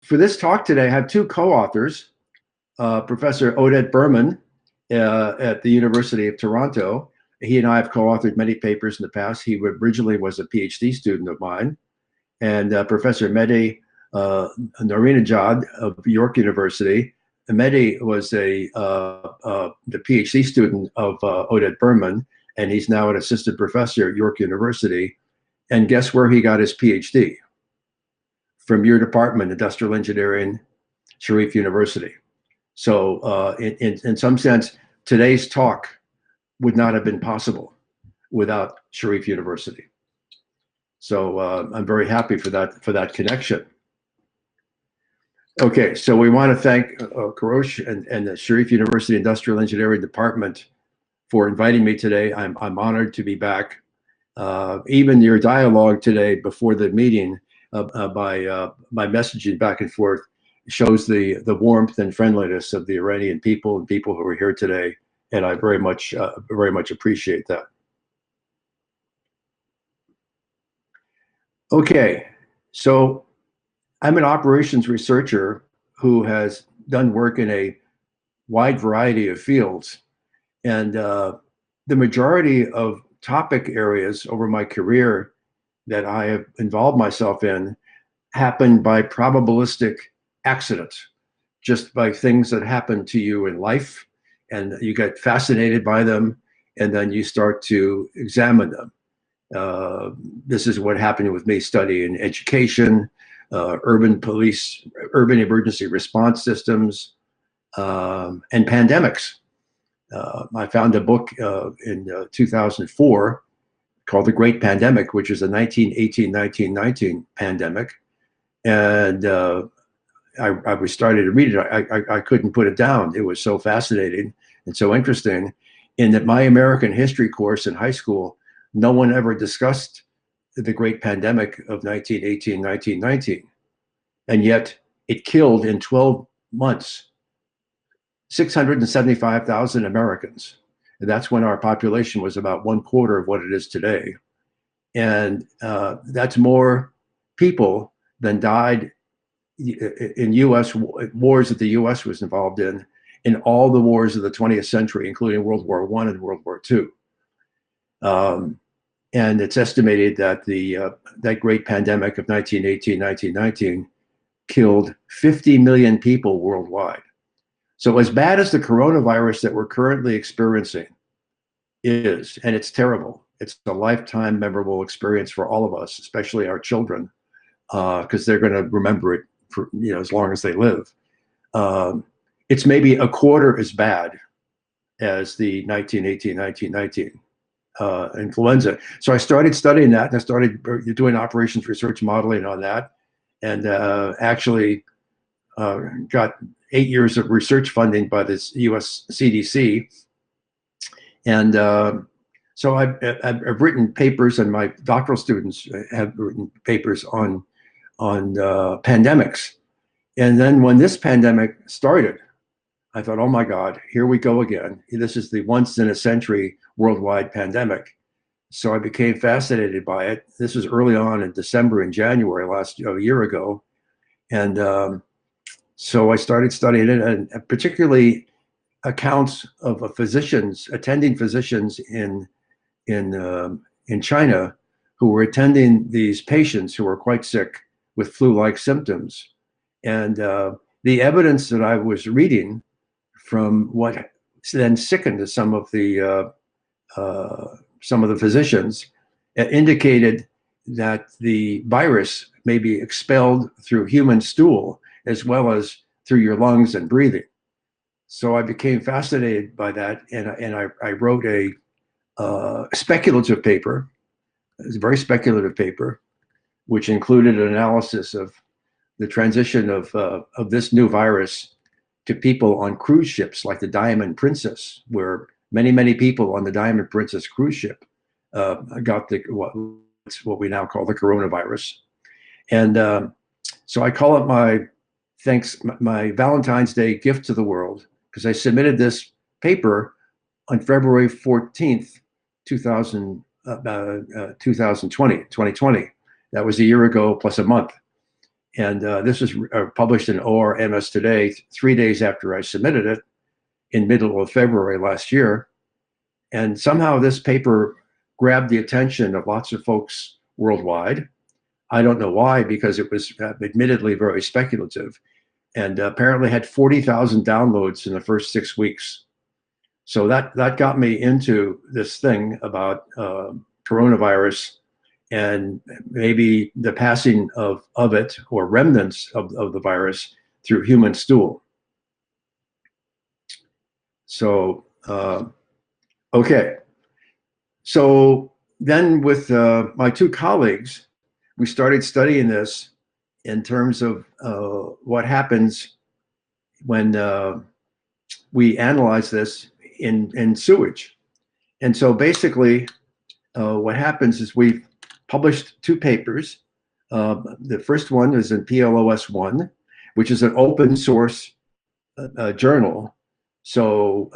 For this talk today, I have two co-authors, Professor Oded Berman at the University of Toronto. He and I have co-authored many papers in the past. He originally was a PhD student of mine. And Professor Mehdi Nourinejad of York University. Mehdi was the PhD student of Oded Berman, and he's now an assistant professor at York University. And guess where he got his PhD? From your department, Industrial Engineering, Sharif University. So in some sense, today's talk would not have been possible without Sharif University. So I'm very happy for that connection. Okay, so we want to thank Karosh and the Sharif University Industrial Engineering Department for inviting me today. I'm honored to be back. Even your dialogue today before the meeting by messaging back and forth shows the warmth and friendliness of the Iranian people and people who are here today, and I very much appreciate that. Okay, so I'm an operations researcher who has done work in a wide variety of fields, and the majority of topic areas over my career that I have involved myself in happen by probabilistic accidents, just by things that happen to you in life, and you get fascinated by them, and then you start to examine them. This is what happened with me studying education, urban emergency response systems, and pandemics. I found a book in 2004 called The Great Pandemic, which is a 1918-1919 pandemic. And I started to read it. I couldn't put it down. It was so fascinating and so interesting. In that my American history course in high school, no one ever discussed the Great Pandemic of 1918-1919. And yet it killed in 12 months 675,000 Americans. And that's when our population was about 1/4 of what it is today. And that's more people than died in US wars that the US was involved in all the wars of the 20th century, including World War I and World War II. And it's estimated that that great pandemic of 1918-1919 killed 50 million people worldwide. So as bad as the coronavirus that we're currently experiencing is, and it's terrible, it's a lifetime memorable experience for all of us, especially our children, because they're going to remember it for as long as they live. It's maybe a quarter as bad as the 1918-1919 influenza. So I started studying that, and I started doing operations research modeling on that, and actually got 8 years of research funding by this US CDC. And so I've written papers, and my doctoral students have written papers on pandemics. And then when this pandemic started, I thought, oh my God, here we go again. This is the once in a century worldwide pandemic. So I became fascinated by it. This was early on in December and January a year ago. And so I started studying it, and particularly accounts of attending physicians in China who were attending these patients who were quite sick with flu-like symptoms. And the evidence that I was reading from what then sickened some of the physicians indicated that the virus may be expelled through human stool as well as through your lungs and breathing. So I became fascinated by that, and I wrote a speculative paper. It was a very speculative paper, which included an analysis of the transition of this new virus to people on cruise ships like the Diamond Princess, where many people on the Diamond Princess cruise ship got what we now call the coronavirus. And so I call it my Valentine's Day gift to the world, because I submitted this paper on February 14th, 2020. That was a year ago plus a month. And this was published in ORMS Today 3 days after I submitted it in middle of February last year. And somehow this paper grabbed the attention of lots of folks worldwide. I don't know why, because it was admittedly very speculative, and apparently had 40,000 downloads in the first 6 weeks. So that got me into this thing about coronavirus and maybe the passing of it or remnants of the virus through human stool. So, okay. So then with my two colleagues, we started studying this in terms of what happens when we analyze this in sewage. And so basically what happens is we've published two papers. The first one is in PLOS1, which is an open source journal. So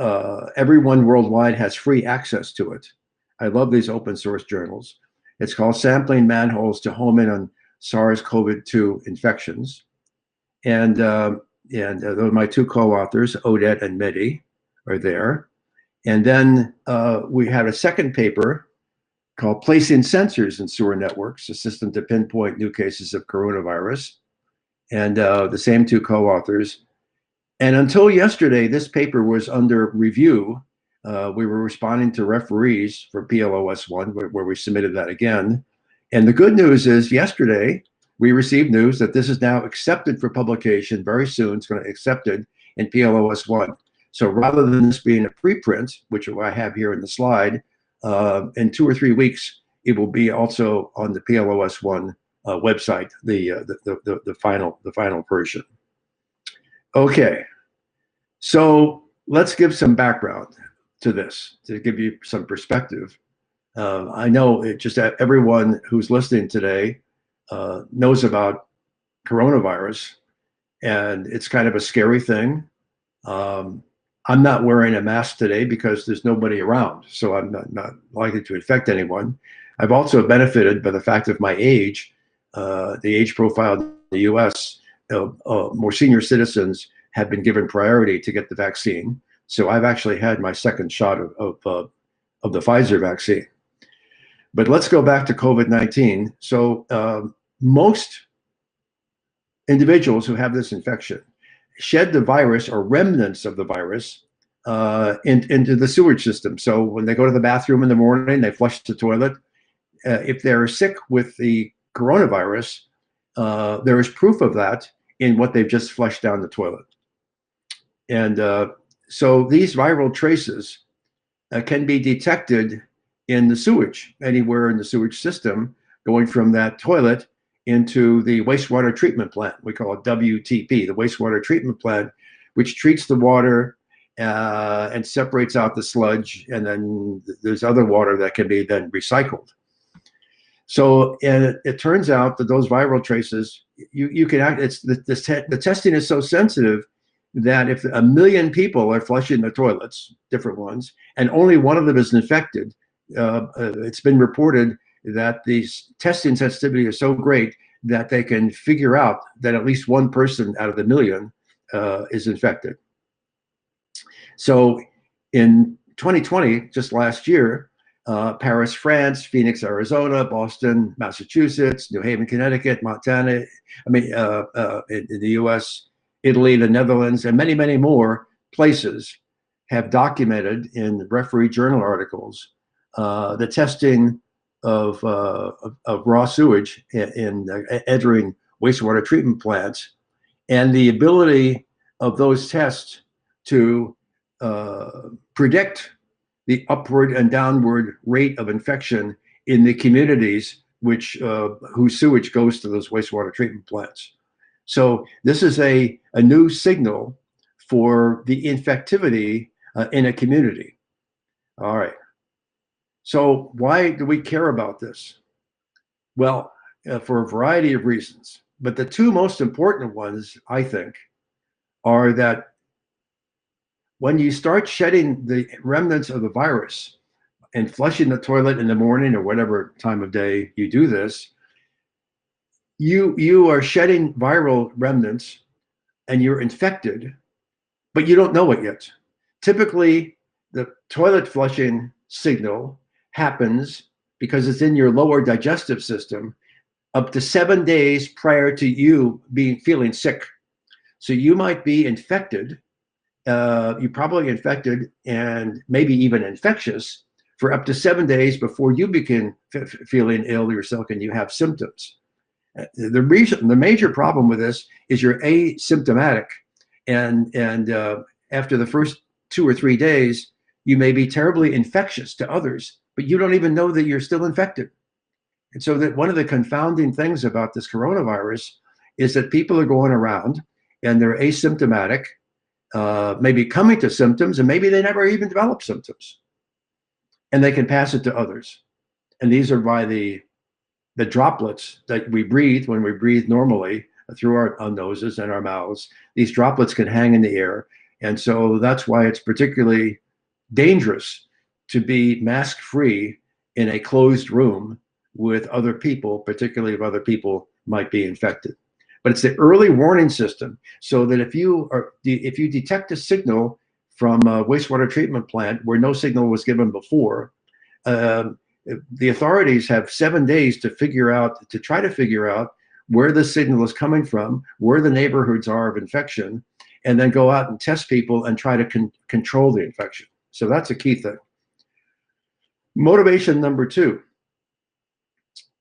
everyone worldwide has free access to it. I love these open source journals. It's called Sampling Manholes to Home In on SARS-CoV-2 Infections. And my two co-authors, Odette and Mehdi, are there. And then we had a second paper called Placing Sensors in Sewer Networks, a system to pinpoint new cases of coronavirus. And the same two co-authors. And until yesterday, this paper was under review. We were responding to referees for PLOS1, where we submitted that again. And the good news is yesterday, we received news that this is now accepted for publication very soon. It's going to be accepted in PLOS1. So rather than this being a preprint, which I have here in the slide, in 2 or 3 weeks, it will be also on the PLOS1 website, the final version. Okay, so let's give some background to this to give you some perspective. I know it just that everyone who's listening today knows about coronavirus, and it's kind of a scary thing. I'm not wearing a mask today because there's nobody around, so I'm not likely to infect anyone. I've also benefited by the fact of my age, the age profile in the US, more senior citizens have been given priority to get the vaccine. So I've actually had my second shot of the Pfizer vaccine. But let's go back to COVID-19. So most individuals who have this infection shed the virus or remnants of the virus into the sewage system. So when they go to the bathroom in the morning, they flush the toilet. If they're sick with the coronavirus, there is proof of that in what they've just flushed down the toilet. And so these viral traces can be detected in the sewage, anywhere in the sewage system, going from that toilet into the wastewater treatment plant. We call it WTP, the wastewater treatment plant, which treats the water and separates out the sludge, and then there's other water that can be then recycled. So and it turns out that those viral traces, you can act. The testing is so sensitive that if 1 million people are flushing the toilets, different ones, and only one of them is infected, it's been reported that the testing sensitivity is so great that they can figure out that at least one person out of the million is infected. So in 2020, just last year, Paris, France, Phoenix, Arizona, Boston, Massachusetts, New Haven, Connecticut, Montana, in the US, Italy, the Netherlands, and many, many more places have documented in referee journal articles the testing of raw sewage in entering wastewater treatment plants, and the ability of those tests to predict the upward and downward rate of infection in the communities whose sewage goes to those wastewater treatment plants. So this is a new signal for the infectivity in a community. All right. So why do we care about this? Well, for a variety of reasons. But the two most important ones, I think, are that when you start shedding the remnants of the virus and flushing the toilet in the morning or whatever time of day you do this, you are shedding viral remnants and you're infected, but you don't know it yet. Typically, the toilet flushing signal happens because it's in your lower digestive system up to 7 days prior to you feeling sick. So you might be infected. You're probably infected and maybe even infectious for up to 7 days before you begin feeling ill yourself and you have symptoms. The major problem with this is you're asymptomatic, and after the first 2 or 3 days, you may be terribly infectious to others, but you don't even know that you're still infected. And so that one of the confounding things about this coronavirus is that people are going around and they're asymptomatic, maybe coming to symptoms, and maybe they never even develop symptoms, and they can pass it to others. And these are by the droplets that we breathe when we breathe normally through our noses and our mouths. These droplets can hang in the air. And so that's why it's particularly dangerous to be mask free in a closed room with other people, particularly if other people might be infected. But it's the early warning system, so that if you detect a signal from a wastewater treatment plant where no signal was given before, the authorities have 7 days to try to figure out where the signal is coming from, where the neighborhoods are of infection, and then go out and test people and try to control the infection. So that's a key thing. Motivation number 2.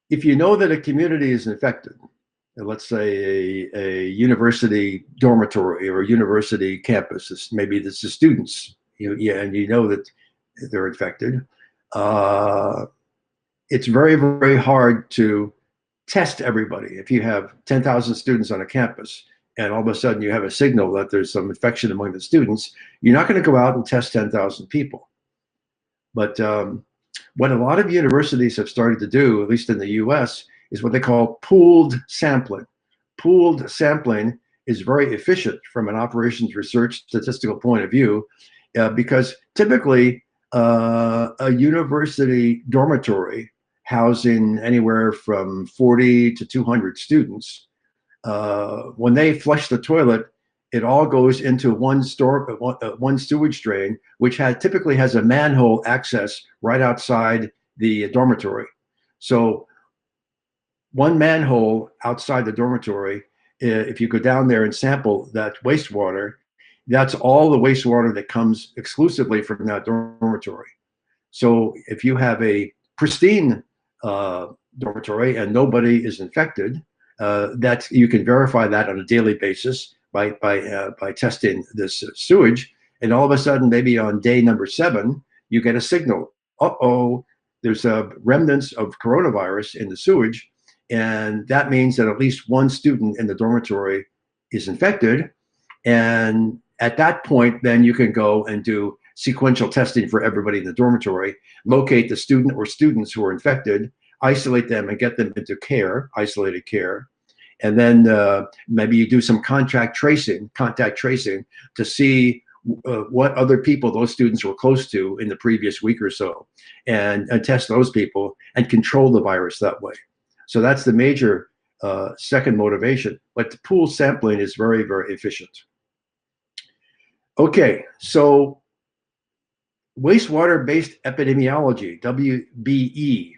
If you know that a community is infected, let's say a university dormitory or a university campus, maybe this is students, and you know that they're infected, it's very, very hard to test everybody. If you have 10,000 students on a campus and all of a sudden you have a signal that there's some infection among the students, you're not going to go out and test 10,000 people. But what a lot of universities have started to do, at least in the US, is what they call pooled sampling. Pooled sampling is very efficient from an operations research statistical point of view, because typically a university dormitory housing anywhere from 40 to 200 students, when they flush the toilet, it all goes into one sewage drain, which typically has a manhole access right outside the dormitory. So one manhole outside the dormitory, if you go down there and sample that wastewater, that's all the wastewater that comes exclusively from that dormitory. So if you have a pristine dormitory and nobody is infected, you can verify that on a daily basis by testing this sewage. And all of a sudden, maybe on day number 7, you get a signal. Uh-oh, there's remnants of coronavirus in the sewage. And that means that at least one student in the dormitory is infected. And at that point, then you can go and do sequential testing for everybody in the dormitory, locate the student or students who are infected, isolate them and get them into isolated care. And then maybe you do some contact tracing to see what other people those students were close to in the previous week or so, and test those people and control the virus that way. So that's the major second motivation. But the pool sampling is very, very efficient. Okay, so wastewater-based epidemiology, WBE,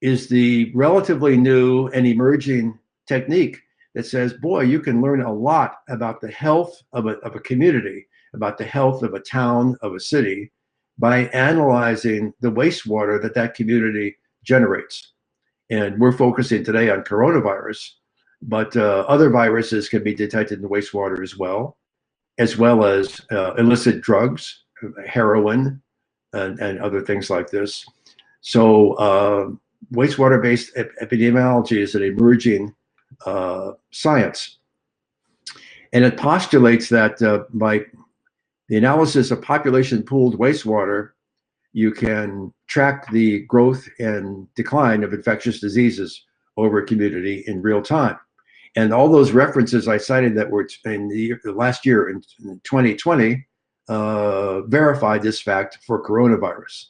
is the relatively new and emerging technique that says, boy, you can learn a lot about the health of a community, about the health of a town, of a city, by analyzing the wastewater that community generates. And we're focusing today on coronavirus, but other viruses can be detected in the wastewater as well as illicit drugs, heroin, and other things like this. So wastewater-based epidemiology is an emerging science. And it postulates that by the analysis of population pooled wastewater, you can track the growth and decline of infectious diseases over a community in real time. And all those references I cited that were in the last year, in 2020, verified this fact for coronavirus.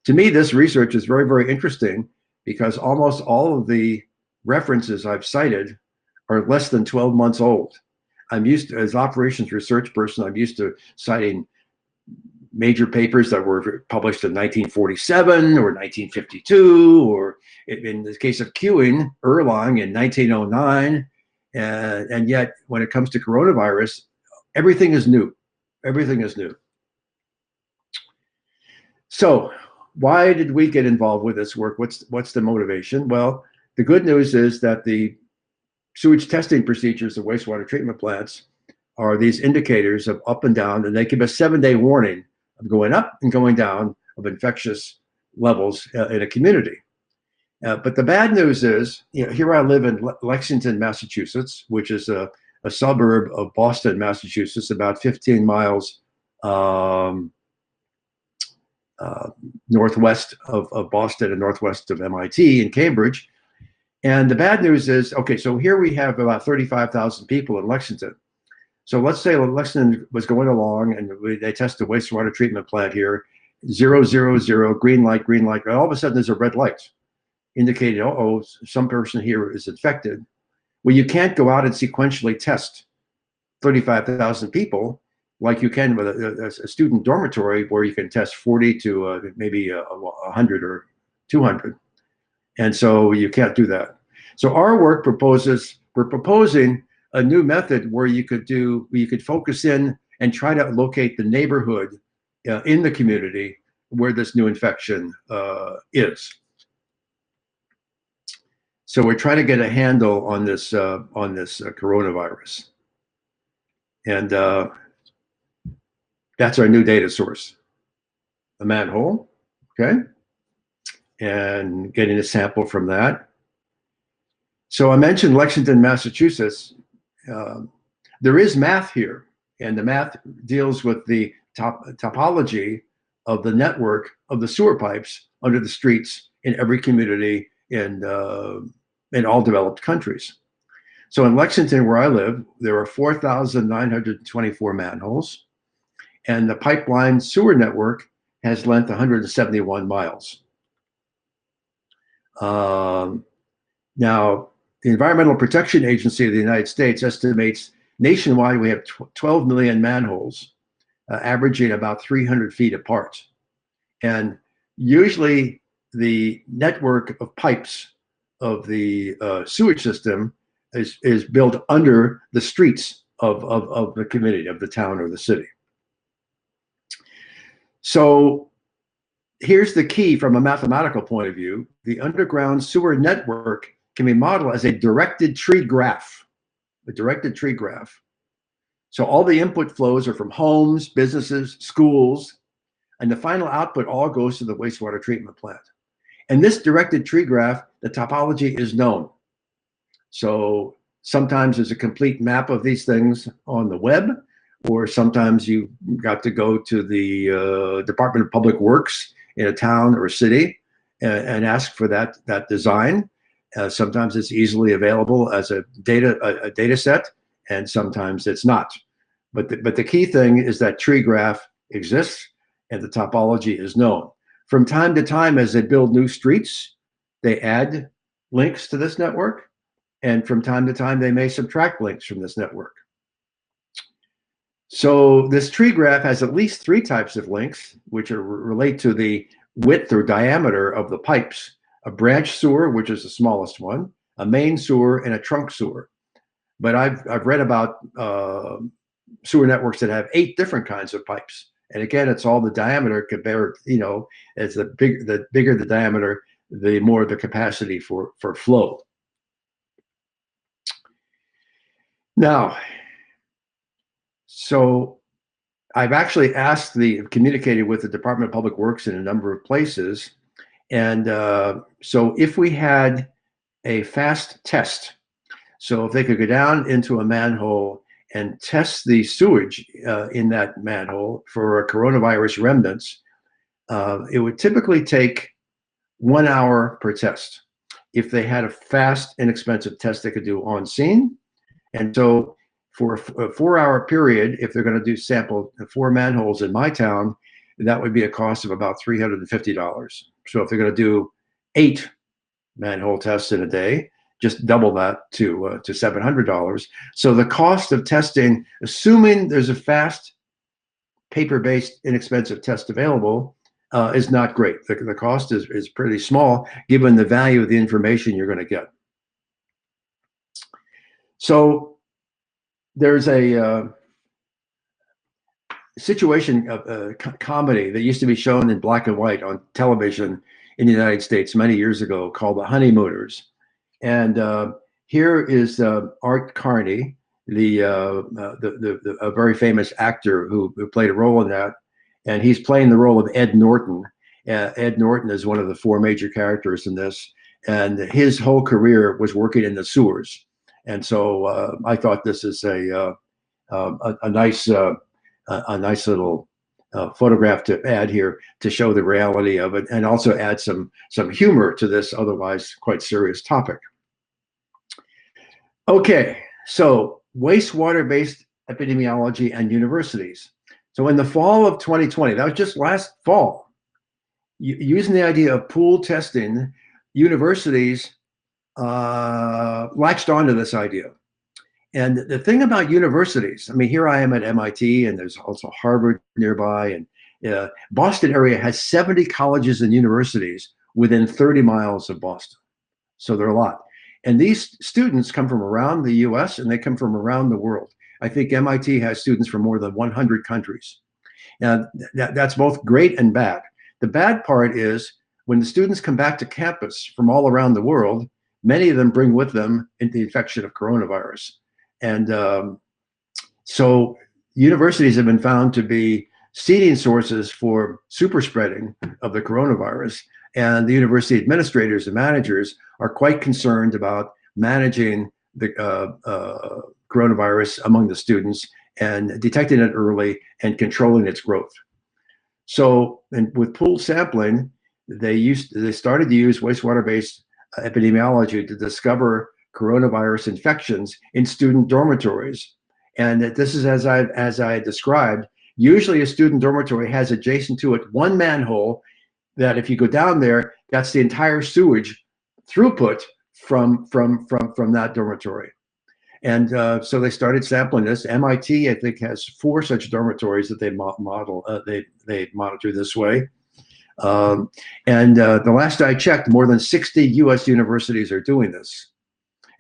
To me, this research is very, very interesting because almost all of the references I've cited are less than 12 months old. I'm used to, as operations research person, I'm used to citing major papers that were published in 1947 or 1952, or in the case of queuing, Erlang in 1909. And yet, when it comes to coronavirus, everything is new. Everything is new. So, why did we get involved with this work? What's the motivation? Well, the good news is that the sewage testing procedures of wastewater treatment plants are these indicators of up and down, and they give a 7-day warning of going up and going down of infectious levels in a community. But the bad news is, here I live in Lexington, Massachusetts, which is a suburb of Boston, Massachusetts, about 15 miles northwest of Boston and northwest of MIT in Cambridge. And the bad news is, okay, so here we have about 35,000 people in Lexington. So let's say Lexington was going along and they test the wastewater treatment plant here, 0, 0, 0, green light, green light. All of a sudden there's a red light indicating, oh, some person here is infected. Well, you can't go out and sequentially test 35,000 people like you can with a student dormitory where you can test 40 to maybe 100 or 200. And so you can't do that. So our work we're proposing a new method where you could focus in and try to locate the neighborhood in the community where this new infection is. So we're trying to get a handle on this coronavirus, and that's our new data source, a manhole, okay, and getting a sample from that. So I mentioned Lexington, Massachusetts. There is math here, and the math deals with the topology of the network of the sewer pipes under the streets in every community in all developed countries. So in Lexington, where I live, there are 4,924 manholes, and the pipeline sewer network has length 171 miles. Now, the Environmental Protection Agency of the United States estimates nationwide we have 12 million manholes, averaging about 300 feet apart. And usually the network of pipes of the sewage system is built under the streets of the community, of the town or the city. So here's the key from a mathematical point of view. The underground sewer network can be modeled as a directed tree graph, So all the input flows are from homes, businesses, schools, and the final output all goes to the wastewater treatment plant. And this directed tree graph, the topology is known. So sometimes there's a complete map of these things on the web, or sometimes you got to go to the Department of Public Works in a town or a city and ask for that design. Sometimes it's easily available as a data set, and sometimes it's not. But the key thing is that tree graph exists and the topology is known. From time to time, as they build new streets, they add links to this network, and from time to time, they may subtract links from this network. So this tree graph has at least 3 types of links, which relate to the width or diameter of the pipes: a branch sewer, which is the smallest one, a main sewer, and a trunk sewer. But I've read about sewer networks that have 8 different kinds of pipes. And again, it's all the diameter compared, as the bigger the diameter, the more the capacity for flow. Now, so I've actually communicated with the Department of Public Works in a number of places. And so if we had a fast test, so if they could go down into a manhole and test the sewage in that manhole for coronavirus remnants, it would typically take 1 hour per test. If they had a fast, inexpensive test they could do on scene. And so for a 4-hour period, if they're going to sample 4 manholes in my town, that would be a cost of about $350. So if they're going to do 8 manhole tests in a day, just double that to $700. So the cost of testing, assuming there's a fast, paper-based, inexpensive test available, is not great. The cost is pretty small given the value of the information you're going to get. So there's a situation of comedy that used to be shown in black and white on television in the United States many years ago called The Honeymooners. And here is Art Carney, a very famous actor who played a role in that. And he's playing the role of Ed Norton. Ed Norton is one of the four major characters in this. And his whole career was working in the sewers. And so I thought this is a nice little photograph to add here to show the reality of it, and also add some humor to this otherwise quite serious topic. Okay, so wastewater-based epidemiology and universities. So in the fall of 2020, that was just last fall, using the idea of pool testing, universities latched onto this idea. And the thing about universities, I mean, here I am at MIT, and there's also Harvard nearby, and Boston area has 70 colleges and universities within 30 miles of Boston. So there are a lot. And these students come from around the US and they come from around the world. I think MIT has students from more than 100 countries. Now, that's both great and bad. The bad part is when the students come back to campus from all around the world, many of them bring with them the infection of coronavirus. And so universities have been found to be seeding sources for super spreading of the coronavirus. And the university administrators and managers are quite concerned about managing the coronavirus among the students and detecting it early and controlling its growth. So, and with pooled sampling, they started to use wastewater-based epidemiology to discover coronavirus infections in student dormitories. And this is as I described. Usually a student dormitory has adjacent to it one manhole that if you go down there, that's the entire sewage throughput from that dormitory. And so they started sampling this. MIT, I think, has 4 such dormitories that they monitor this way. The last I checked, more than 60 US universities are doing this.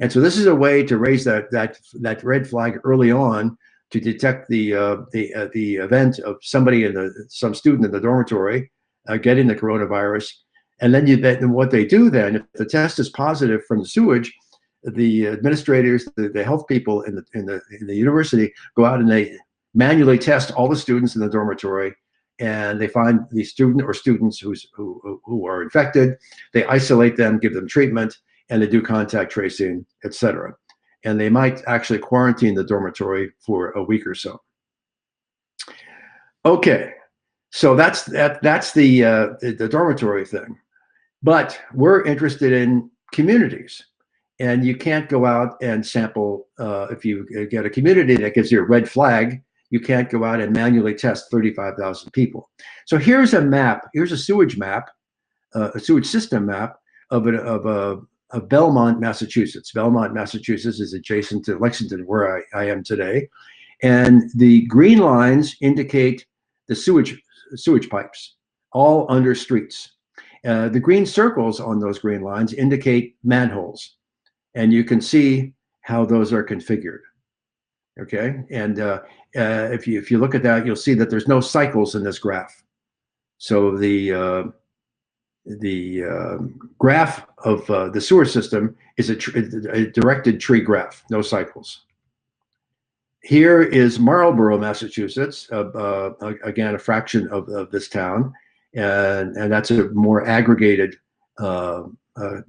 And so this is a way to raise that red flag early on to detect the event of some student in the dormitory getting the coronavirus. And then what they do then, if the test is positive from the sewage, the administrators, the health people in the university go out and they manually test all the students in the dormitory, and they find the student or students who are infected. They isolate them, give them treatment, and they do contact tracing, etc. And they might actually quarantine the dormitory for a week or so. Okay, so that's the dormitory thing. But we're interested in communities. And you can't go out and sample, if you get a community that gives you a red flag, you can't go out and manually test 35,000 people. So here's a map, here's a sewage map, a sewage system map of Belmont, Massachusetts. Belmont, Massachusetts is adjacent to Lexington, where I am today. And the green lines indicate the sewage pipes, all under streets. The green circles on those green lines indicate manholes. And you can see how those are configured. Okay, and if you look at that, you'll see that there's no cycles in this graph. So the graph of the sewer system is a directed tree graph, no cycles. Here is Marlborough, Massachusetts, again a fraction of this town, and that's a more aggregated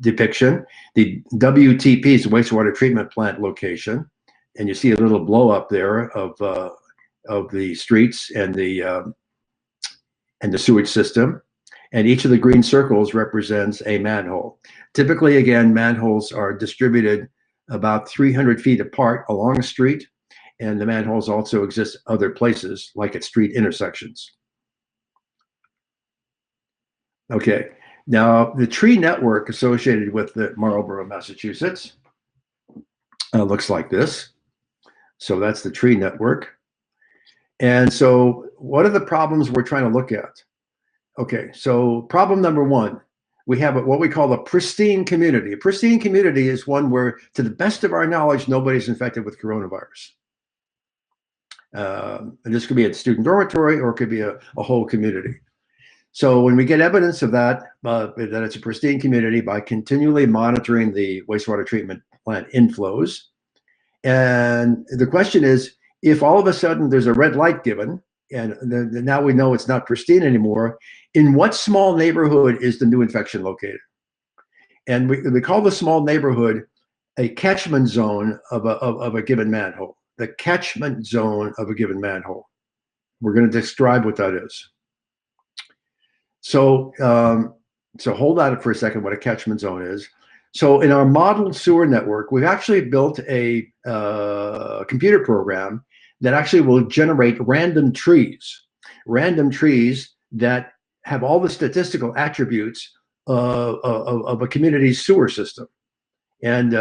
depiction. The WTP is the wastewater treatment plant location, and you see a little blow up there of the streets and the sewage system. And each of the green circles represents a manhole. Typically, again, manholes are distributed about 300 feet apart along a street, and the manholes also exist other places, like at street intersections. Okay. Now, the tree network associated with the Marlborough, Massachusetts looks like this. So that's the tree network. And so what are the problems we're trying to look at? Okay, so problem number one, we have what we call a pristine community. A pristine community is one where, to the best of our knowledge, nobody's infected with coronavirus. And this could be a student dormitory, or it could be a whole community. So when we get evidence of that, that it's a pristine community, by continually monitoring the wastewater treatment plant inflows. And the question is, if all of a sudden there's a red light given, and now we know it's not pristine anymore, in what small neighborhood is the new infection located? And we call the small neighborhood a catchment zone of a given manhole. The catchment zone of a given manhole. We're going to describe what that is. So, so hold on for a second what a catchment zone is. So in our modeled sewer network, we've actually built a computer program that actually will generate random trees that have all the statistical attributes of a community's sewer system. And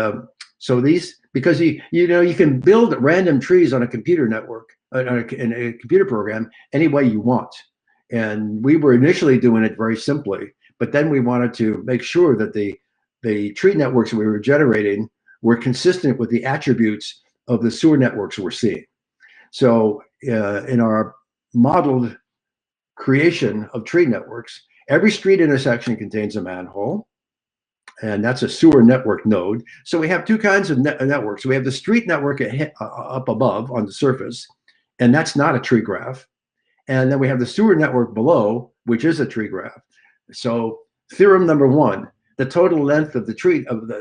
so these, because you know, you can build random trees on a computer network, in a computer program, any way you want. And we were initially doing it very simply, but then we wanted to make sure that the tree networks we were generating were consistent with the attributes of the sewer networks we're seeing. So in our modeled creation of tree networks, every street intersection contains a manhole, and that's a sewer network node. So we have two kinds of networks. We have the street network up above on the surface, and that's not a tree graph. And then we have the sewer network below, which is a tree graph. So theorem number one, the total length of the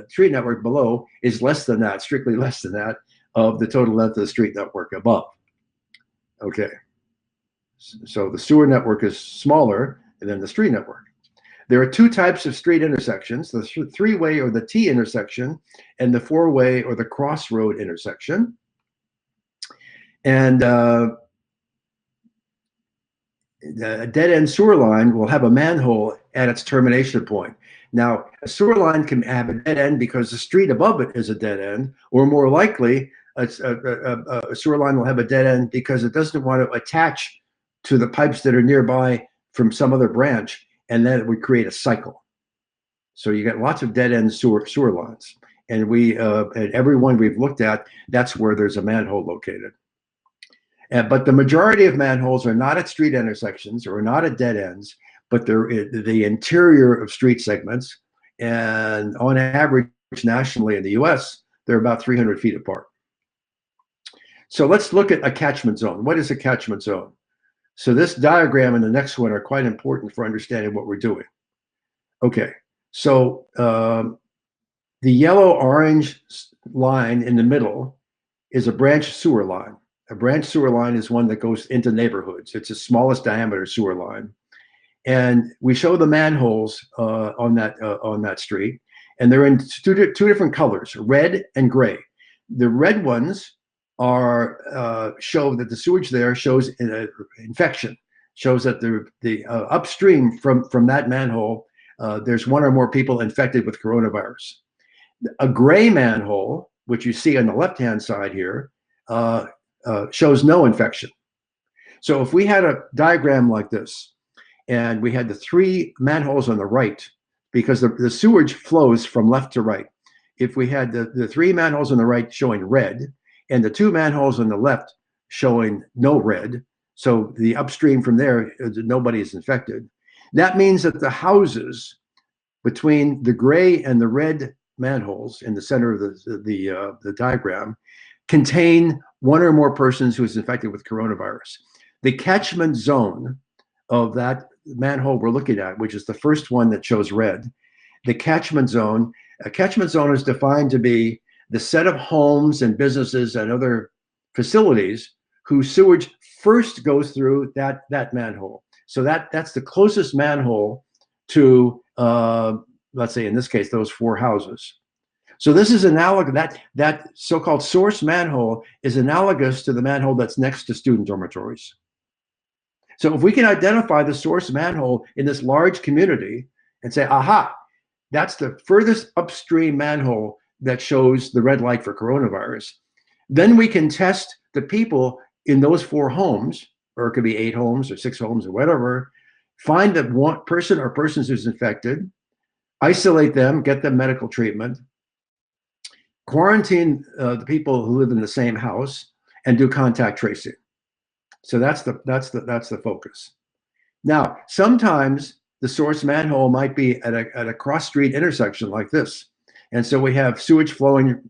tree network below is less than that, strictly less than that, of the total length of the street network above. Okay. So the sewer network is smaller than the street network. There are two types of street intersections, the three-way or the T intersection, and the four-way or the crossroad intersection. And a dead-end sewer line will have a manhole at its termination point. Now, a sewer line can have a dead end because the street above it is a dead end, or more likely, a sewer line will have a dead end because it doesn't want to attach to the pipes that are nearby from some other branch, and then it would create a cycle. So you get lots of dead end sewer lines. And at every one we've looked at, that's where there's a manhole located. But the majority of manholes are not at street intersections or not at dead ends, but they're the interior of street segments. And on average, nationally in the US, they're about 300 feet apart. So let's look at a catchment zone. What is a catchment zone? So this diagram and the next one are quite important for understanding what we're doing. Okay, so the yellow-orange line in the middle is a branch sewer line. A branch sewer line is one that goes into neighborhoods. It's the smallest diameter sewer line. And we show the manholes on that street, and they're in two different colors, red and gray. The red ones are show that the sewage there shows infection, shows that the upstream from that manhole, there's one or more people infected with coronavirus. A gray manhole, which you see on the left-hand side here, shows no infection. So if we had a diagram like this, and we had the three manholes on the right, because the sewage flows from left to right. If we had the three manholes on the right showing red, and the two manholes on the left showing no red, so the upstream from there, nobody is infected. That means that the houses between the gray and the red manholes in the center of the diagram contain one or more persons who is infected with coronavirus. The catchment zone of that manhole we're looking at, which is the first one that shows red, the catchment zone, a catchment zone is defined to be the set of homes and businesses and other facilities whose sewage first goes through that manhole. So that's the closest manhole to, let's say in this case, those four houses. So this is analogous, that so-called source manhole is analogous to the manhole that's next to student dormitories. So if we can identify the source manhole in this large community and say, aha, that's the furthest upstream manhole that shows the red light for coronavirus. Then we can test the people in those 4 homes, or it could be 8 homes or 6 homes or whatever, find that one person or persons who's infected, isolate them, get them medical treatment, quarantine the people who live in the same house, and do contact tracing. So that's the focus. Now, sometimes the source manhole might be at a cross street intersection like this. And so we have sewage flowing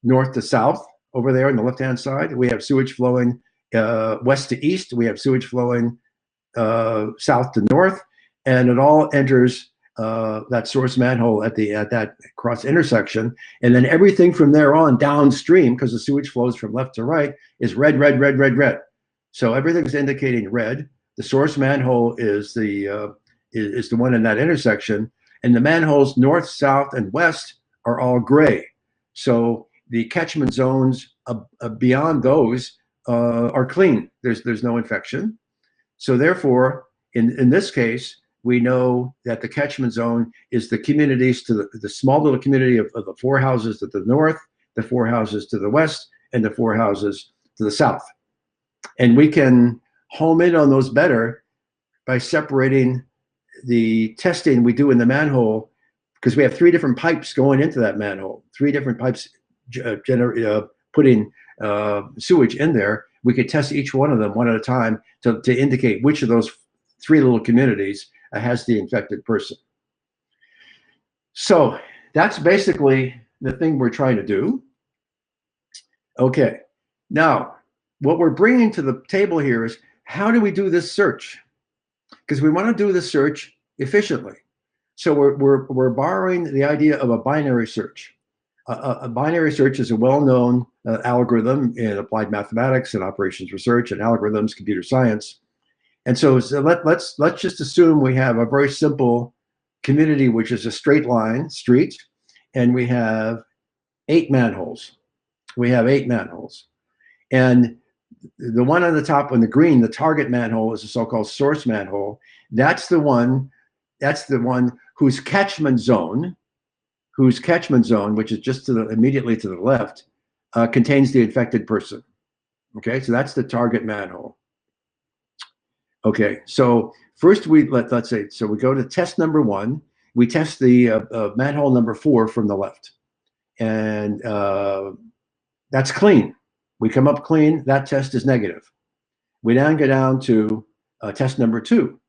north to south over there on the left-hand side. We have sewage flowing west to east. We have sewage flowing south to north. And it all enters that source manhole at that cross intersection. And then everything from there on downstream, because the sewage flows from left to right, is red, red, red, red, red. So everything's indicating red. The source manhole is the one in that intersection, and the manholes north, south, and west are all gray. So the catchment zones beyond those are clean. There's no infection. So therefore, in this case, we know that the catchment zone is the communities to the small little community of the 4 houses to the north, the 4 houses to the west, and the 4 houses to the south. And we can home in on those better by separating the testing we do in the manhole, because we have 3 different pipes going into that manhole, 3 different pipes putting sewage in there. We could test each one of them one at a time to indicate which of those 3 little communities has the infected person. So that's basically the thing we're trying to do. Okay, now what we're bringing to the table here is, how do we do this search? Because we want to do this search efficiently. So we're borrowing the idea of a binary search. A binary search is a well-known algorithm in applied mathematics and operations research and algorithms, computer science. And so let's just assume we have a very simple community, which is a straight line street, and we have 8 manholes. We have 8 manholes. And the one on the top in the green, the target manhole, is a so-called source manhole. That's the one whose catchment zone, which is just immediately to the left, contains the infected person. Okay, so that's the target manhole. Okay, so first let's say, so we go to test number 1. We test the manhole number 4 from the left, and that's clean. We come up clean. That test is negative. We then go down to test number 2,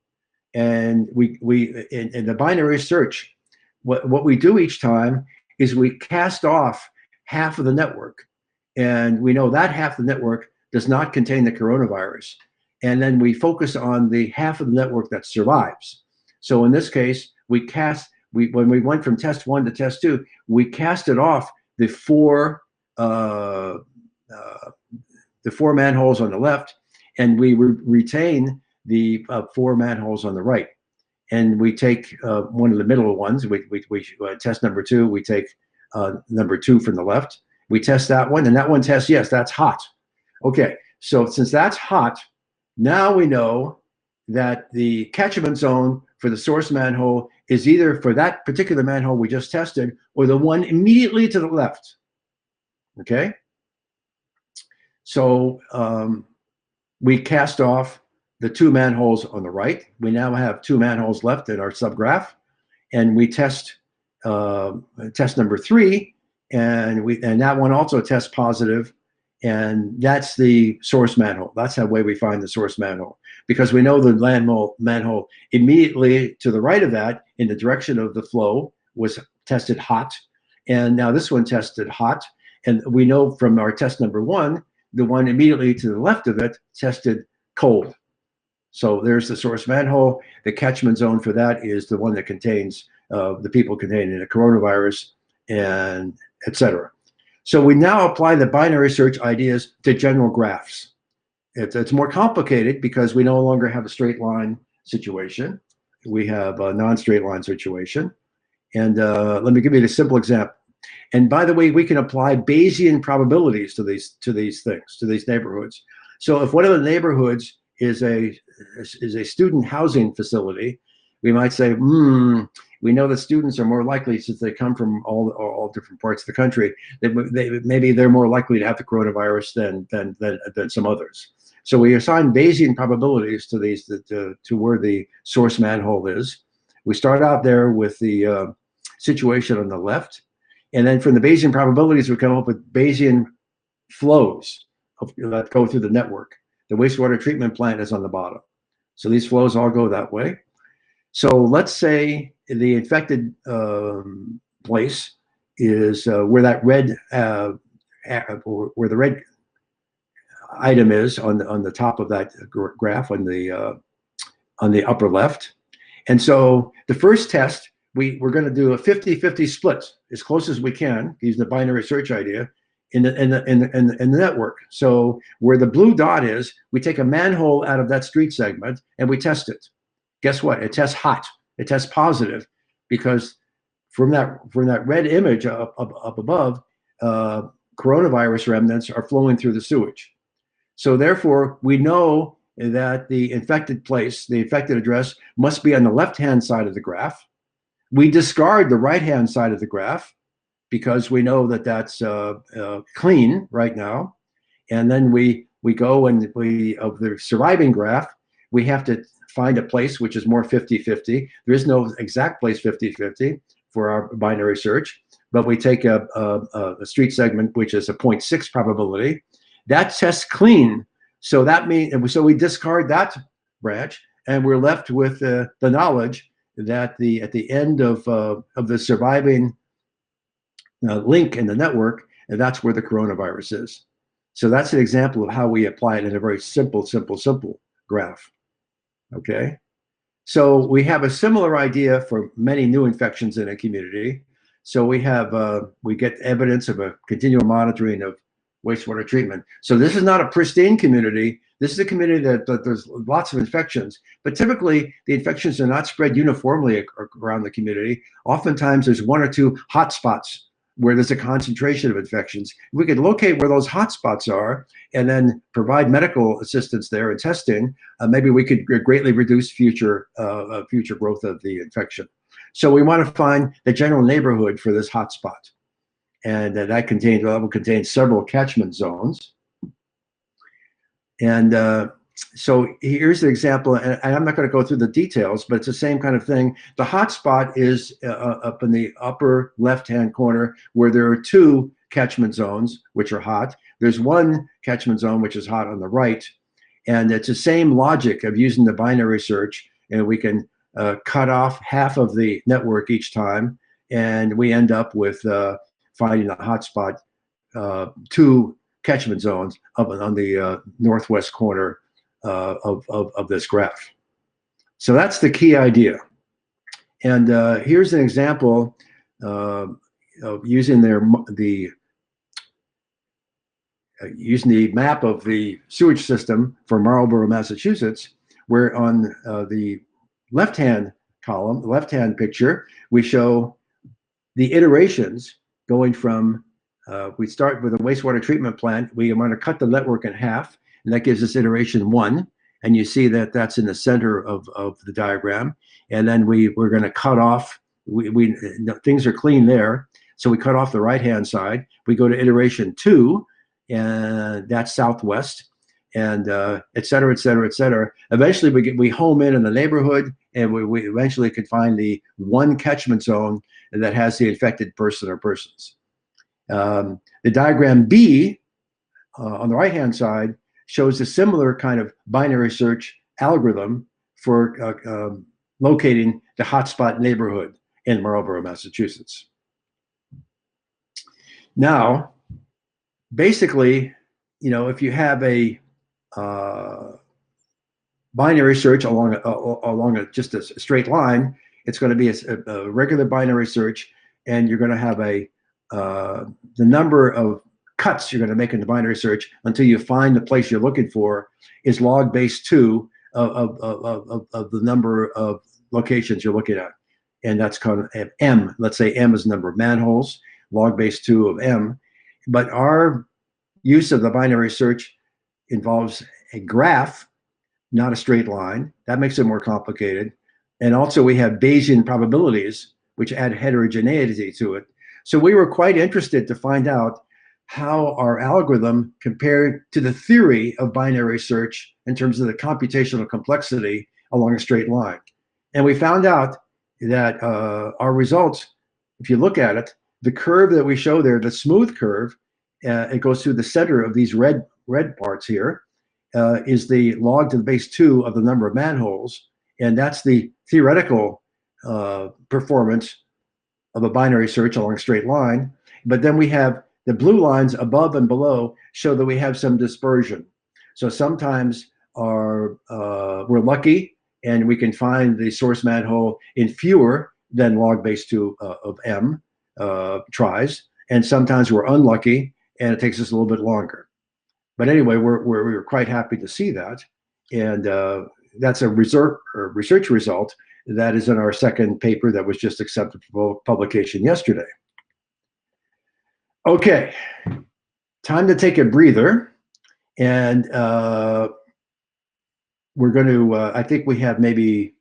and in the binary search, what we do each time is we cast off half of the network, and we know that half of the network does not contain the coronavirus, and then we focus on the half of the network that survives. So in this case, when we went from test 1 to test 2, we casted off the 4 manholes on the left, and we retain the 4 manholes on the right. And we take one of the middle ones. We test number 2. We take number 2 from the left. We test that one, and that one tests, yes, that's hot. Okay, so since that's hot, now we know that the catchment zone for the source manhole is either for that particular manhole we just tested, or the one immediately to the left. Okay? So we cast off the 2 manholes on the right. We now have 2 manholes left in our subgraph, and we test number 3, and that one also tests positive, and that's the source manhole. That's the way we find the source manhole, because we know the manhole immediately to the right of that, in the direction of the flow, was tested hot, and now this one tested hot, and we know from our test number 1, the one immediately to the left of it tested cold. So there's the source manhole. The catchment zone for that is the one that contains the people containing the coronavirus, and etc. So we now apply the binary search ideas to general graphs. It's more complicated because we no longer have a straight line situation. We have a non-straight line situation. And let me give you a simple example. And by the way, we can apply Bayesian probabilities to these things, to these neighborhoods. So if one of the neighborhoods is a student housing facility, we might say, We know that students are more likely, since they come from all different parts of the country, maybe they're more likely to have the coronavirus than some others. So we assign Bayesian probabilities to these to where the source manhole is. We start out there with the situation on the left, and then from the Bayesian probabilities, we come up with Bayesian flows that go through the network. The wastewater treatment plant is on the bottom. So these flows all go that way. So let's say the infected place is where that red, where the red item is on the top of that graph on the upper left. And so the first test, we're going to do a 50-50 split as close as we can, using the binary search idea, in the network. So where the blue dot is, we take a manhole out of that street segment and we test it. Guess what? It tests hot. It tests positive, because from that red image up above, coronavirus remnants are flowing through the sewage. So therefore, we know that the infected place, the infected address, must be on the left-hand side of the graph. We discard the right-hand side of the graph because we know that that's clean right now. And then we go and of the surviving graph, we have to find a place which is more 50-50. There is no exact place 50-50 for our binary search, but we take a street segment which is a 0.6 probability. That tests clean. So that means, so we discard that branch, and we're left with the knowledge that at the end of the surviving link in the network, and that's where the coronavirus is. So that's an example of how we apply it in a very simple graph. Okay. So we have a similar idea for many new infections in a community. So we get evidence of a continual monitoring of wastewater treatment. So this is not a pristine community. This is a community that there's lots of infections, but typically the infections are not spread uniformly around the community. Oftentimes there's one or two hotspots where there's a concentration of infections. If we could locate where those hotspots are and then provide medical assistance there and testing, maybe we could greatly reduce future growth of the infection. So we want to find the general neighborhood for this hotspot. And that will contain several catchment zones. And so here's an example, and I'm not going to go through the details, but it's the same kind of thing. The hotspot is up in the upper left-hand corner, where there are two catchment zones which are hot. There's one catchment zone which is hot on the right, and it's the same logic of using the binary search, and we can cut off half of the network each time, and we end up with finding a hotspot, two catchment zones up on the northwest corner of this graph. So that's the key idea. And here's an example of using the map of the sewage system for Marlborough, Massachusetts, where on the left-hand column, the left-hand picture, we show the iterations going from, we start with a wastewater treatment plant. We want to cut the network in half, and that gives us iteration 1. And you see that that's in the center of the diagram. And then we're going to cut off, things are clean there. So we cut off the right-hand side. We go to iteration 2, and that's southwest, and et cetera, et cetera, et cetera. Eventually we home in the neighborhood, and we eventually could find the one catchment zone that has the infected person or persons. The diagram B on the right-hand side shows a similar kind of binary search algorithm for locating the hotspot neighborhood in Marlborough, Massachusetts. Now, basically, if you have a binary search along just a straight line, it's going to be a regular binary search, and you're going to have the number of cuts you're going to make in the binary search until you find the place you're looking for is log base 2 of the number of locations you're looking at. And that's kind of M. Let's say M is the number of manholes, log base 2 of M. But our use of the binary search involves a graph, not a straight line. That makes it more complicated. And also we have Bayesian probabilities, which add heterogeneity to it. So we were quite interested to find out how our algorithm compared to the theory of binary search in terms of the computational complexity along a straight line. And we found out that our results, if you look at it, the curve that we show there, the smooth curve, it goes through the center of these red parts here, is the log to the base 2 of the number of manholes. And that's the theoretical performance of a binary search along a straight line. But then we have the blue lines above and below show that we have some dispersion. So sometimes we're lucky and we can find the source manhole in fewer than log base 2 of m tries. And sometimes we're unlucky and it takes us a little bit longer. But anyway, we're quite happy to see that. And that's a research result that is in our second paper that was just accepted for publication yesterday. Okay, time to take a breather. And we're going to, I think we have maybe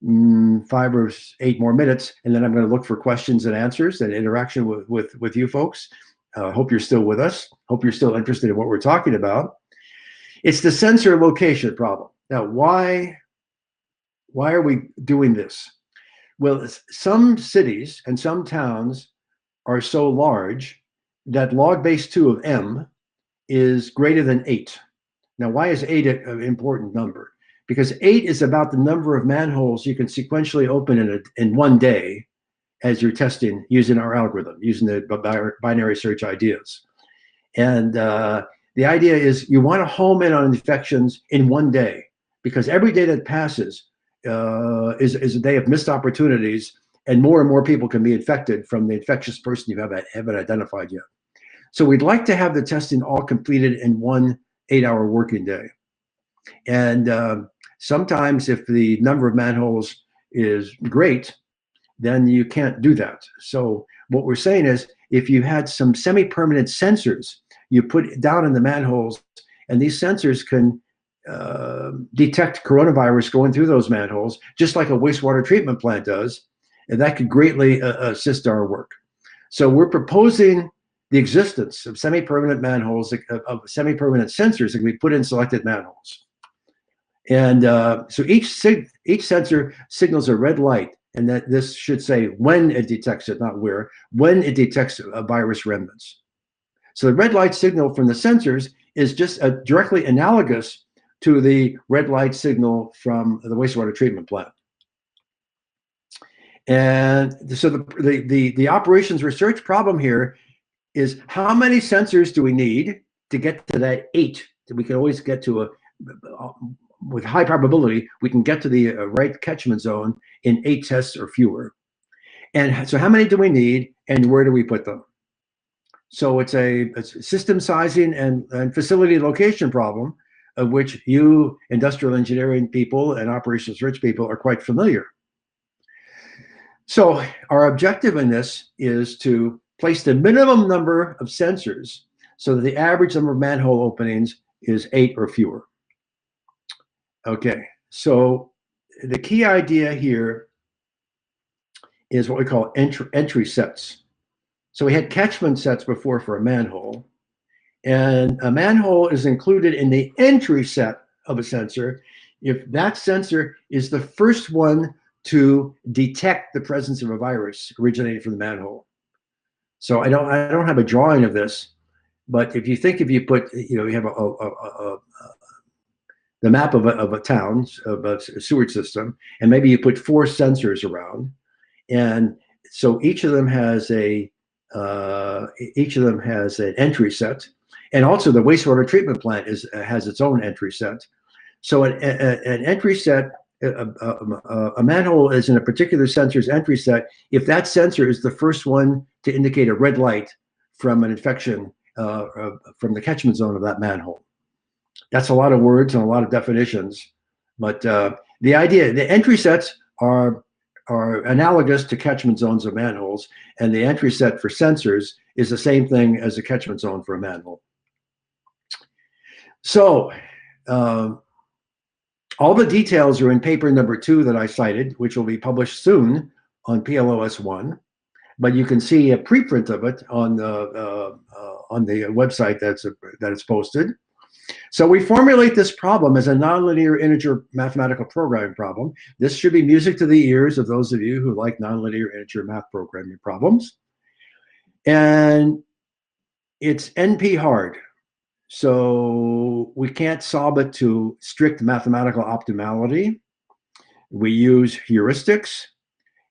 5 or 8 more minutes, and then I'm going to look for questions and answers and interaction with you folks. Hope you're still with us. Hope you're still interested in what we're talking about. It's the sensor location problem. Now, why are we doing this? Well, some cities and some towns are so large that log base 2 of m is greater than 8. Now, why is 8 an important number? Because 8 is about the number of manholes you can sequentially open in one day as you're testing using our algorithm, using the binary search ideas. And the idea is you want to home in on infections in one day, because every day that passes is a day of missed opportunities, and more people can be infected from the infectious person you haven't identified yet. So we'd like to have the testing all completed in one 8-hour working day. And sometimes if the number of manholes is great, then you can't do that. So what we're saying is, if you had some semi-permanent sensors you put down in the manholes, and these sensors can detect coronavirus going through those manholes, just like a wastewater treatment plant does, and that could greatly assist our work. So we're proposing the existence of semi-permanent manholes, of semi-permanent sensors that can be put in selected manholes. And so each sensor signals a red light, and that this should say when it detects it, not where, when it detects virus remnants. So the red light signal from the sensors is just directly analogous to the red light signal from the wastewater treatment plant. And so the operations research problem here is, how many sensors do we need to get to that 8 that we can always get to with high probability, we can get to the right catchment zone in 8 tests or fewer. And so how many do we need, and where do we put them? So it's a system sizing and facility location problem, of which you industrial engineering people and operations research people are quite familiar. So our objective in this is to place the minimum number of sensors so that the average number of manhole openings is 8 or fewer. Okay, so the key idea here is what we call entry sets. So we had catchment sets before for a manhole, and a manhole is included in the entry set of a sensor if that sensor is the first one to detect the presence of a virus originating from the manhole. So I don't have a drawing of this, but if you put, you have the map of a town, of a sewage system, and maybe you put 4 sensors around, and so each of them has an entry set, and also the wastewater treatment plant has its own entry set. So an entry set, a manhole is in a particular sensor's entry set if that sensor is the first one to indicate a red light from an infection from the catchment zone of that manhole. That's a lot of words and a lot of definitions, but the idea, the entry sets are analogous to catchment zones of manholes, and the entry set for sensors is the same thing as a catchment zone for a manhole. So All the details are in paper number 2 that I cited, which will be published soon on PLOS 1. But you can see a preprint of it on the website that it's posted. So we formulate this problem as a nonlinear integer mathematical programming problem. This should be music to the ears of those of you who like nonlinear integer math programming problems. And it's NP hard. So we can't solve it to strict mathematical optimality. We use heuristics.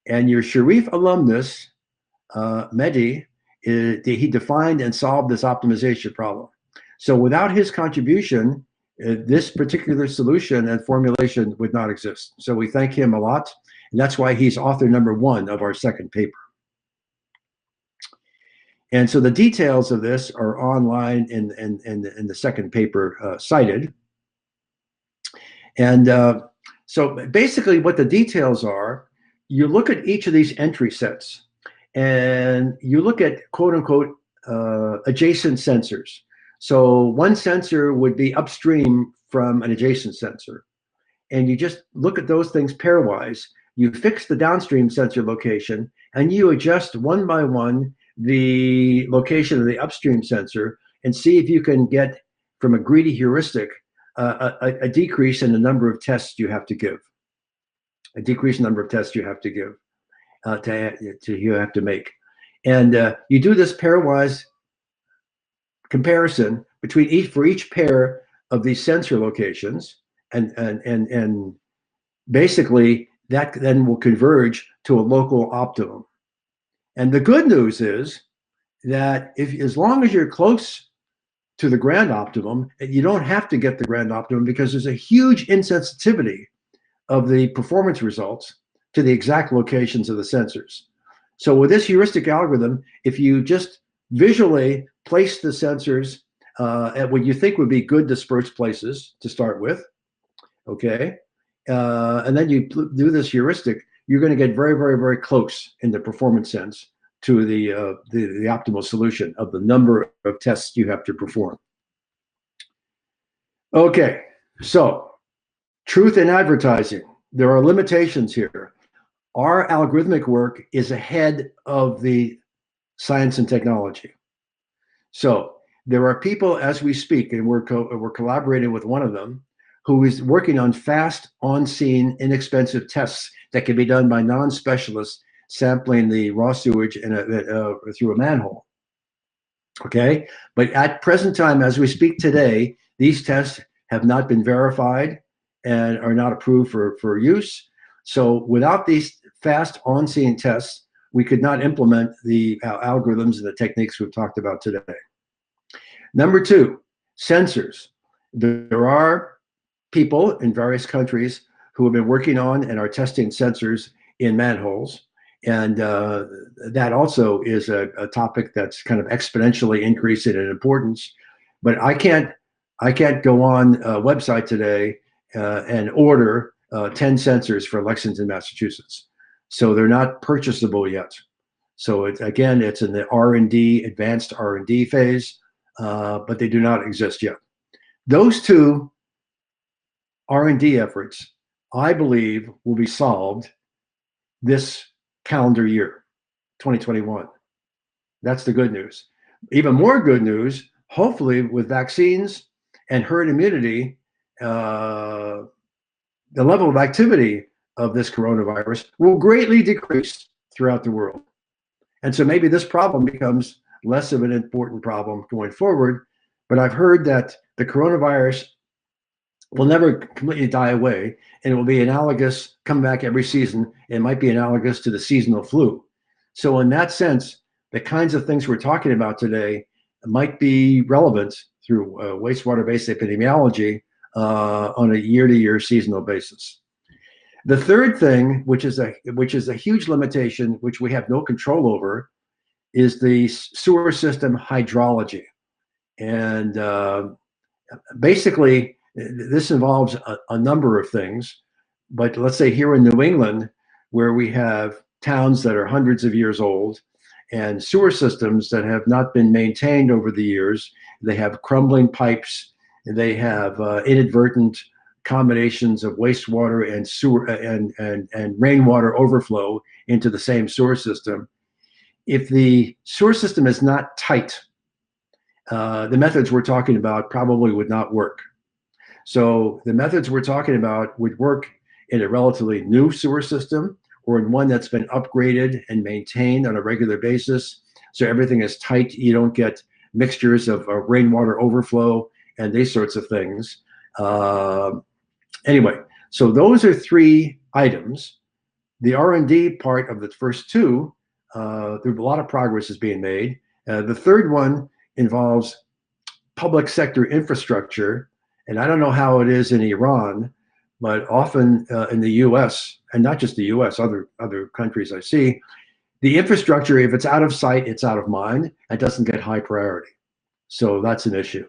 And your Sharif alumnus, Mehdi, he defined and solved this optimization problem. So without his contribution, this particular solution and formulation would not exist. So we thank him a lot. And that's why he's author number 1 of our second paper. And so the details of this are online in the second paper cited. And so basically what the details are, you look at each of these entry sets and you look at quote unquote adjacent sensors. So one sensor would be upstream from an adjacent sensor. And you just look at those things pairwise. You fix the downstream sensor location and you adjust one by one the location of the upstream sensor and see if you can get, from a greedy heuristic, a decrease in the number of tests you have to give. A decreased number of tests you have to give, you have to make. And you do this pairwise comparison between for each pair of these sensor locations, and basically that then will converge to a local optimum. And the good news is that as long as you're close to the grand optimum, you don't have to get the grand optimum because there's a huge insensitivity of the performance results to the exact locations of the sensors. So with this heuristic algorithm, if you just visually place the sensors at what you think would be good dispersed places to start with, okay, and then you do this heuristic, you're going to get very, very, very close in the performance sense to the optimal solution of the number of tests you have to perform. Okay, so truth in advertising. There are limitations here. Our algorithmic work is ahead of the science and technology. So there are people as we speak, and we're collaborating with one of them, who is working on fast, on-scene, inexpensive tests that can be done by non-specialists sampling the raw sewage through a manhole. Okay, but at present time, as we speak today, these tests have not been verified and are not approved for use. So without these fast on-scene tests, we could not implement the algorithms and the techniques we've talked about today. Number 2, sensors. There are people in various countries who have been working on and are testing sensors in manholes. And that also is a topic that's kind of exponentially increasing in importance. But I can't go on a website today and order 10 sensors for Lexington, Massachusetts. So they're not purchasable yet. So it's in the R&D, advanced R&D phase, but they do not exist yet. Those 2 R&D efforts, I believe, will be solved this calendar year, 2021. That's the good news. Even more good news, hopefully with vaccines and herd immunity, the level of activity of this coronavirus will greatly decrease throughout the world. And so maybe this problem becomes less of an important problem going forward. But I've heard that the coronavirus will never completely die away, and it will be analogous, come back every season. It might be analogous to the seasonal flu. So in that sense, the kinds of things we're talking about today might be relevant through wastewater-based epidemiology on a year-to-year seasonal basis. The third thing, which is a huge limitation, which we have no control over, is the sewer system hydrology. And basically, this involves a number of things. But let's say here in New England, where we have towns that are hundreds of years old and sewer systems that have not been maintained over the years, they have crumbling pipes, they have inadvertent combinations of wastewater and sewer and rainwater overflow into the same sewer system. If the sewer system is not tight, the methods we're talking about probably would not work. So the methods we're talking about would work in a relatively new sewer system or in one that's been upgraded and maintained on a regular basis. So everything is tight. You don't get mixtures of rainwater overflow and these sorts of things. Anyway, so those are three items. The R&D part of the first two, there's a lot of progress is being made. The third one involves public sector infrastructure. And I don't know how it is in Iran, but often in the US, and not just the US, other countries I see, the infrastructure, if it's out of sight, it's out of mind. It doesn't get high priority. So that's an issue.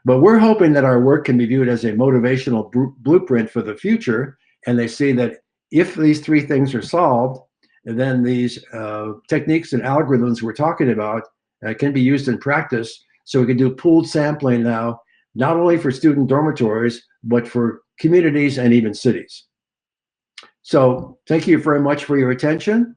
But we're hoping that our work can be viewed as a motivational blueprint for the future. And they see that if these three things are solved, then these techniques and algorithms we're talking about can be used in practice. So we can do pooled sampling now, not only for student dormitories, but for communities and even cities. So thank you very much for your attention.